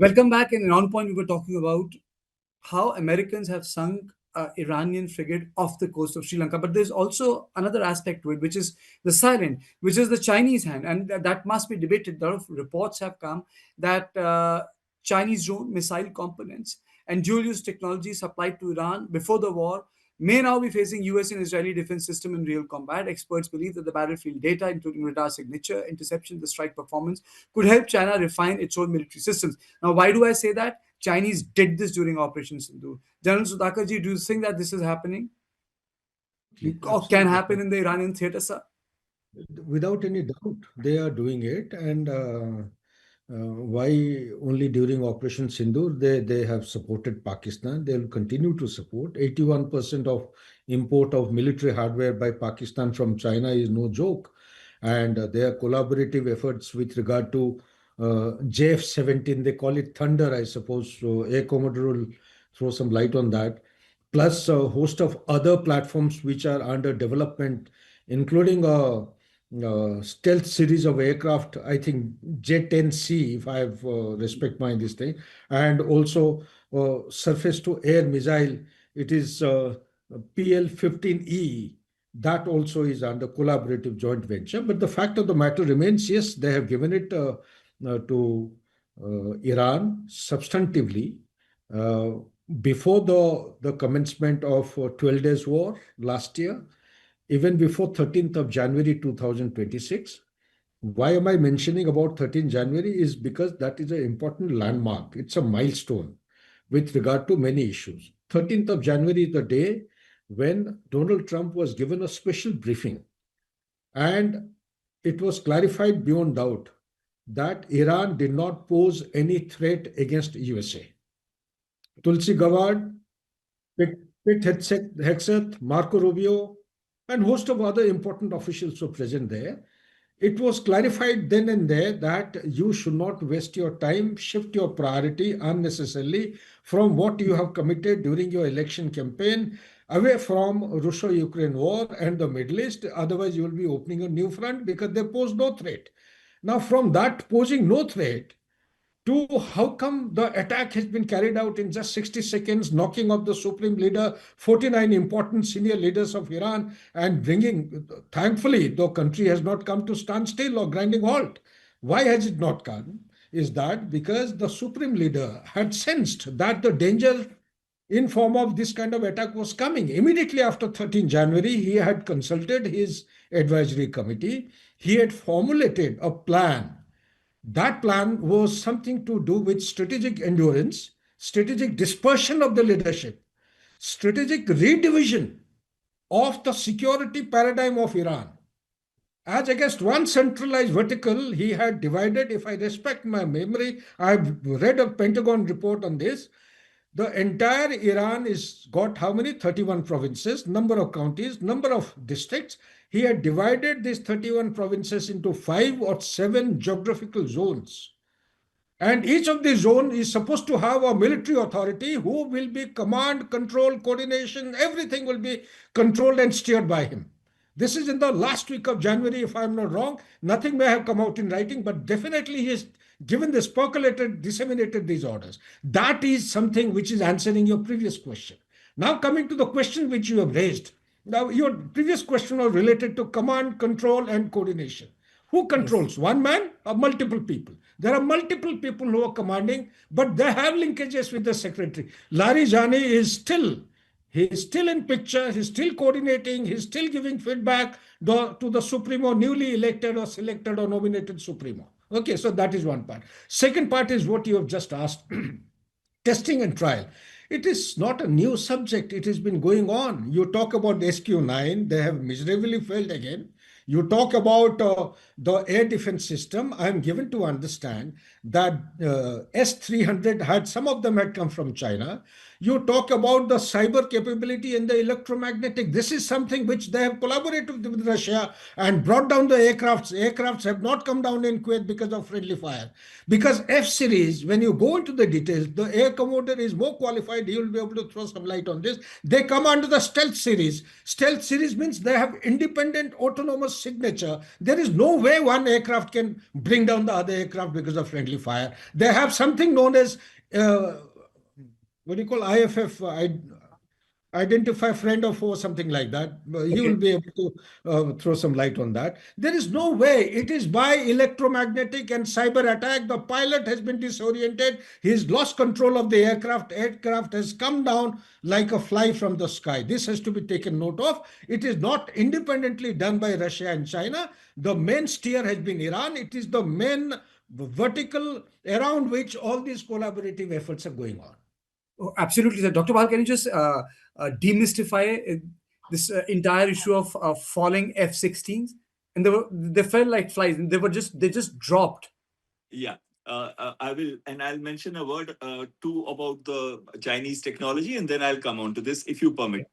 Welcome back. In On Point, we were talking about how Americans have sunk Iranian frigate off the coast of Sri Lanka. But there's also another aspect to it, which is the silent, which is the Chinese hand. And that must be debated. A lot of reports have come that Chinese drone missile components and dual use technology supplied to Iran before the war may now be facing US and Israeli defense system in real combat. Experts believe that the battlefield data, including radar signature, interception, the strike performance, could help China refine its own military systems. Now, why do I say that? Chinese did this during Operation Sindoor. General Sudhakarji, do you think that this is happening or can Absolutely. happen in the Iranian theater, sir? Without any doubt, they are doing it. And why only during Operation Sindoor they have supported Pakistan? They will continue to support. 81% of import of military hardware by Pakistan from China is no joke. And their collaborative efforts with regard to JF-17, they call it Thunder, I suppose. So Air Commodore will throw some light on that. Plus a host of other platforms which are under development, including a stealth series of aircraft, I think J-10C, if I have respect my this thing, and also surface to air missile. It is PL-15E. That also is under collaborative joint venture. But the fact of the matter remains, yes, they have given it to Iran substantively before the commencement of 12 days war last year, even before 13th of January 2026. Why am I mentioning about 13th January is because that is an important landmark. It's a milestone with regard to many issues. 13th of January is the day when Donald Trump was given a special briefing, and it was clarified beyond doubt that Iran did not pose any threat against USA. Tulsi Gabbard, Pete Hegseth, Marco Rubio, and host of other important officials were present there. It was clarified then and there that you should not waste your time, shift your priority unnecessarily from what you have committed during your election campaign away from Russia-Ukraine war and the Middle East. Otherwise, you will be opening a new front because they pose no threat. Now, from that posing no threat to how come the attack has been carried out in just 60 seconds, knocking off the supreme leader, 49 important senior leaders of Iran, and bringing, thankfully, the country has not come to standstill or grinding halt. Why has it not come? Is that because the supreme leader had sensed that the danger in form of this kind of attack was coming. Immediately after 13 January, he had consulted his advisory committee. He had formulated a plan. That plan was something to do with strategic endurance, strategic dispersion of the leadership, strategic redivision of the security paradigm of Iran. As against one centralized vertical, he had divided, if I respect my memory, I've read a Pentagon report on this. The entire Iran is got how many? 31 provinces, number of counties, number of districts. He had divided these 31 provinces into 5 or 7 geographical zones. And each of these zones is supposed to have a military authority who will be command, control, coordination, everything will be controlled and steered by him. This is in the last week of January, if I'm not wrong. Nothing may have come out in writing, but definitely he has given this, percolated, disseminated these orders. That is something which is answering your previous question. Now coming to the question which you have raised. Now your previous question was related to command, control, and coordination. Who controls? Yes. One man or multiple people? There are multiple people who are commanding, but they have linkages with the secretary. Larijani is still He's still in picture, he's still coordinating, he's still giving feedback to the Supremo, newly elected or selected or nominated Supremo. Okay, so that is one part. Second part is what you have just asked, testing and trial. It is not a new subject, it has been going on. You talk about SQ-9, they have miserably failed again. You talk about the air defense system. I am given to understand that S-300 had, some of them had come from China. You talk about the cyber capability and the electromagnetic. This is something which they have collaborated with Russia and brought down the aircrafts. Aircrafts have not come down in Kuwait because of friendly fire. Because F-series, when you go into the details, the air commodore is more qualified. He will be able to throw some light on this. They come under the stealth series. Stealth series means they have independent autonomous signature, there is no way one aircraft can bring down the other aircraft because of friendly fire. They have something known as uh, what do you call IFF? Identify friend or foe, something like that. He will Okay. be able to throw some light on that. There is no way. It is by electromagnetic and cyber attack. The pilot has been disoriented. He's lost control of the aircraft. Aircraft has come down like a fly from the sky. This has to be taken note of. It is not independently done by Russia and China. The main steer has been Iran. It is the main vertical around which all these collaborative efforts are going on. Oh, absolutely, sir. Dr. Bal, can you just demystify this entire issue of falling F-16s? And they felt like flies, and they just dropped. Yeah, I will, and I'll mention a word too about the Chinese technology, and then I'll come on to this if you permit.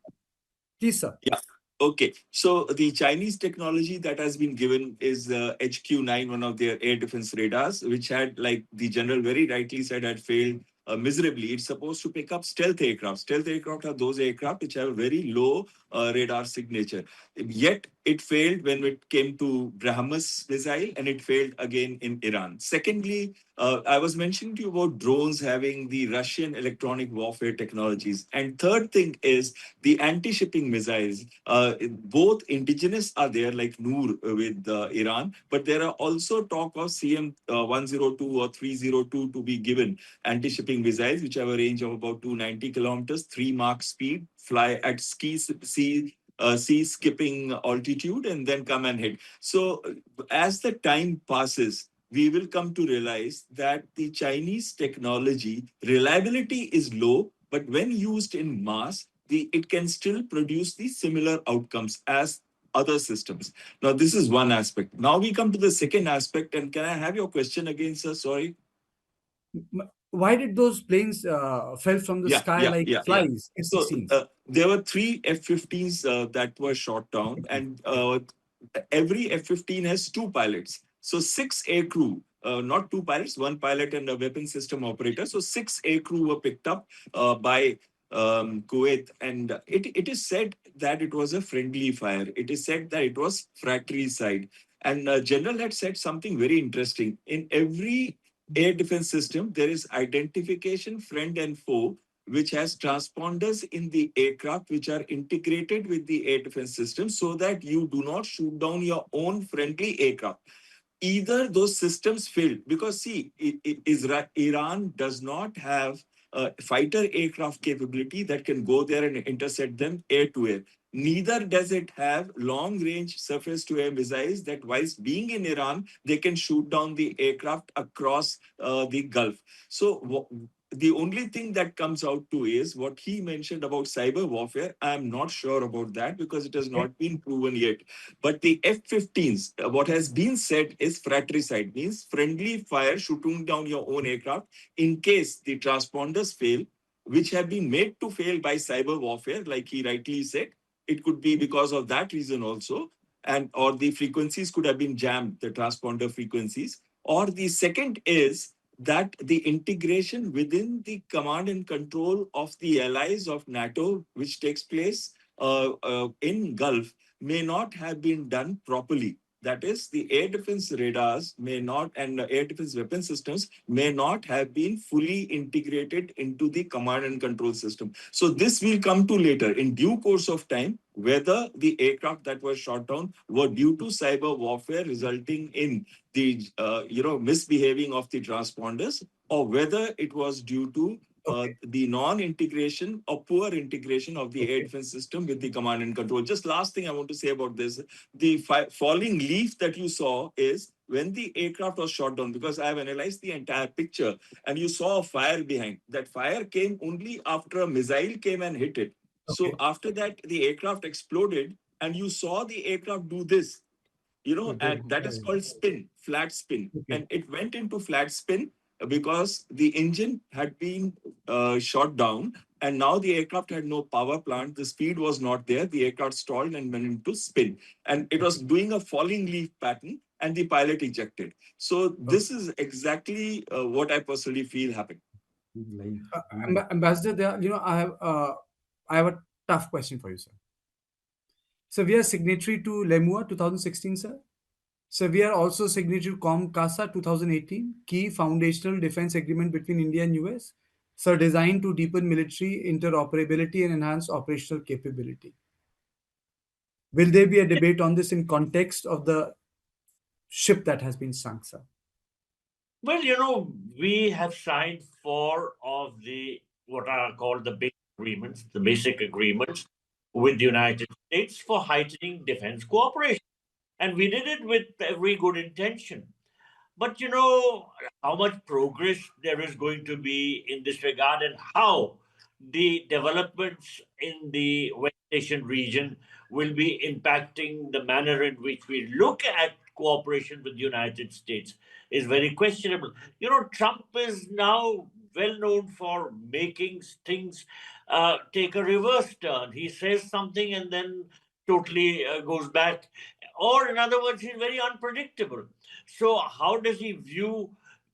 Please, sir. Yeah. Okay. So the Chinese technology that has been given is HQ-9, one of their air defense radars, which had, like the general very rightly said, had failed miserably. It's supposed to pick up stealth aircraft. Stealth aircraft are those aircraft which have a very low radar signature. Yet it failed when it came to Brahmas missile, and it failed again in Iran. Secondly, I was mentioning to you about drones having the Russian electronic warfare technologies. And third thing is the anti-shipping missiles. Both indigenous are there, like Noor with Iran, but there are also talk of CM 102 or 302 to be given anti-shipping missiles, which have a range of about 290 kilometers, 3 Mach speed, fly at sea skipping altitude, and then come and hit. So as the time passes, we will come to realize that the Chinese technology reliability is low, but when used in mass, it can still produce the similar outcomes as other systems. Now, this is one aspect. Now we come to the second aspect, and can I have your question again, sir? Sorry. Why did those planes fell from the Yeah, sky yeah, like yeah, yeah. flies? So F-16s. there were three F-15s that were shot down, and every F-15 has two pilots. So six air crew, not two pilots, one pilot and a weapon system operator. So six air crew were picked up by Kuwait, and it is said that it was a friendly fire. It is said that it was fratricide. And General had said something very interesting. In every air defense system, there is identification, friend and foe, which has transponders in the aircraft which are integrated with the air defense system so that you do not shoot down your own friendly aircraft. Either those systems failed because see, Iran does not have a fighter aircraft capability that can go there and intercept them air to air. Neither does it have long range surface to air missiles that, whilst being in Iran, they can shoot down the aircraft across the Gulf. So, the only thing that comes out to is what he mentioned about cyber warfare. I'm not sure about that because it has Okay. not been proven yet. But the F-15s, what has been said is fratricide, means friendly fire shooting down your own aircraft in case the transponders fail, which have been made to fail by cyber warfare, like he rightly said. It could be because of that reason also, and or the frequencies could have been jammed, the transponder frequencies. Or the second is that the integration within the command and control of the allies of NATO, which takes place in Gulf, may not have been done properly. That is, the air defense radars may not, and the air defense weapon systems may not have been fully integrated into the command and control system. So this will come to later in due course of time, whether the aircraft that were shot down were due to cyber warfare resulting in the misbehaving of the transponders, or whether it was due to Okay. the non-integration or poor integration of the air Okay. defense system with the command and control. Just last thing I want to say about this, the falling leaf that you saw is when the aircraft was shot down, because I have analyzed the entire picture, and you saw a fire behind. That fire came only after a missile came and hit it. So Okay. after that, the aircraft exploded, and you saw the aircraft do this, and that is called spin, flat spin. Okay. And it went into flat spin because the engine had been shot down, and now the aircraft had no power plant. The speed was not there. The aircraft stalled and went into spin. And it was Okay. doing a falling leaf pattern, and the pilot ejected. So Okay. this is exactly what I personally feel happened. Life. Ambassador, there, I have a tough question for you, sir. So we are signatory to Lemua 2016, sir. So we are also signatory to COMCASA 2018, key foundational defense agreement between India and US. So designed to deepen military interoperability and enhance operational capability. Will there be a debate on this in context of the ship that has been sunk, sir? Well, we have signed four of the what are called the basic agreements, with the United States for heightening defense cooperation. And we did it with every good intention. But how much progress there is going to be in this regard, and how the developments in the West Asian region will be impacting the manner in which we look at cooperation with the United States is very questionable. Trump is now well known for making things take a reverse turn. He says something and then totally goes back. Or, in other words, he's very unpredictable. So, how does he view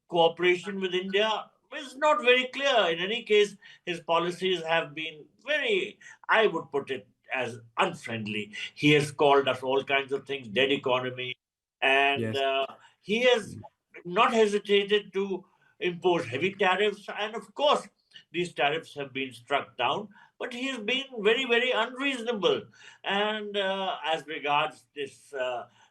cooperation with India? It's not very clear. In any case, his policies have been very, I would put it as unfriendly. He has called us all kinds of things, dead economy, and Yes. he has not hesitated to impose heavy tariffs. And of course, these tariffs have been struck down, but he has been very, very unreasonable. And as regards this,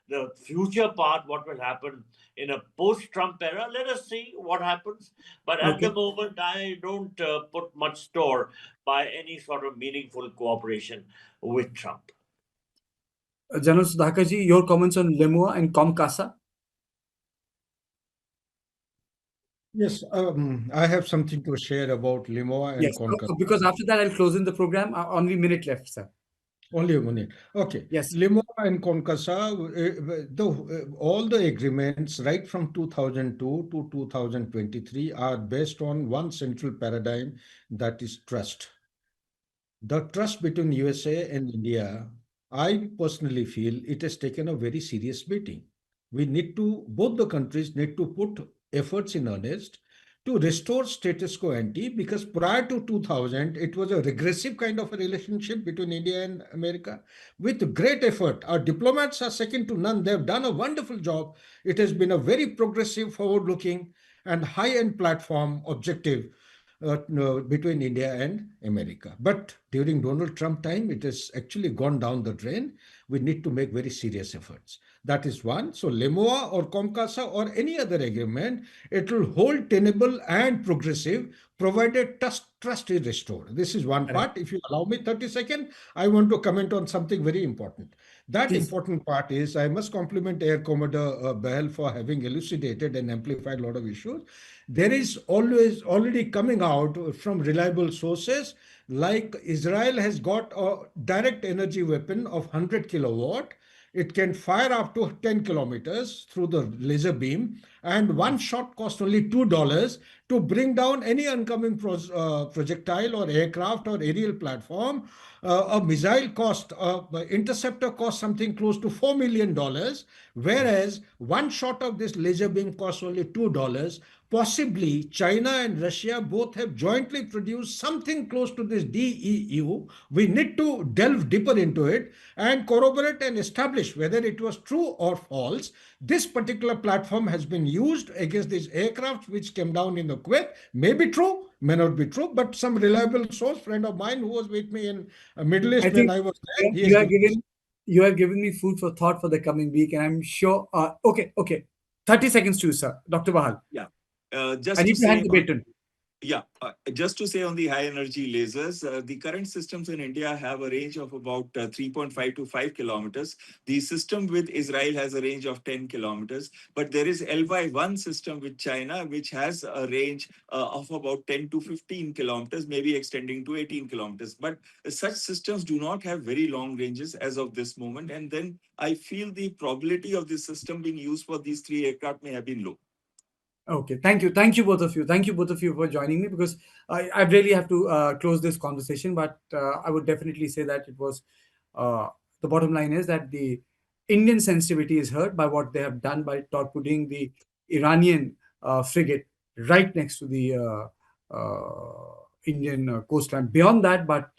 the future part, what will happen in a post-Trump era, let us see what happens. But at the Okay. moment, I don't put much store by any sort of meaningful cooperation with Trump. General Sudhakarji, your comments on Lemua and COMCASA? Yes, I have something to share about Limoa and Yes. Kolkata. Because after that, I'll close in the program. Only minute left, sir. Only a minute. Okay. Yes. Limoa and Konkasa, all the agreements right from 2002 to 2023 are based on one central paradigm, that is trust. The trust between USA and India, I personally feel it has taken a very serious beating. Both the countries need to put efforts in earnest to restore status quo ante, because prior to 2000, it was a regressive kind of a relationship between India and America with great effort. Our diplomats are second to none. They've done a wonderful job. It has been a very progressive, forward looking, and high end platform objective no, between India and America. But during Donald Trump time, it has actually gone down the drain. We need to make very serious efforts. That is one. So LEMOA or COMCASA or any other agreement, it will hold tenable and progressive, provided trust is restored. This is one Correct. part. If you allow me 30 seconds, I want to comment on something very important. That Please. important part is I must compliment Air Commodore Behel for having elucidated and amplified a lot of issues. There is always already coming out from reliable sources, like Israel has got a direct energy weapon of 100 kilowatt. It can fire up to 10 kilometers through the laser beam, and one shot costs only $2 to bring down any oncoming projectile or aircraft or aerial platform. A missile cost, interceptor costs something close to $4 million, whereas one shot of this laser beam costs only $2. Possibly China and Russia both have jointly produced something close to this DEU. We need to delve deeper into it and corroborate and establish whether it was true or false. This particular platform has been used against these aircraft which came down in the Kuwait. May be true, may not be true, but some reliable source, friend of mine who was with me in Middle I East when think I was you there, he you has have given this. given you have given me food for thought for the coming week, and I'm sure. Okay. 30 seconds to you, sir. Dr. Bahal. Yeah. I Just to need to hand say the on baton. Yeah, just to say on the high energy lasers, the current systems in India have a range of about 3.5 to 5 kilometers. The system with Israel has a range of 10 kilometers, but there is LY1 system with China, which has a range of about 10 to 15 kilometers, maybe extending to 18 kilometers. But such systems do not have very long ranges as of this moment. And then I feel the probability of this system being used for these three aircraft may have been low. Okay, thank you both of you. Thank you both of you for joining me, because I really have to close this conversation. But I would definitely say that it was uh, the bottom line is that the Indian sensitivity is hurt by what they have done by torpedoing the Iranian frigate right next to the Indian coastline. Beyond that, but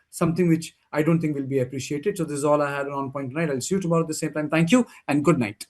something which I don't think will be appreciated. So this is all I had on point tonight. I'll see you tomorrow at the same time. Thank you and good night.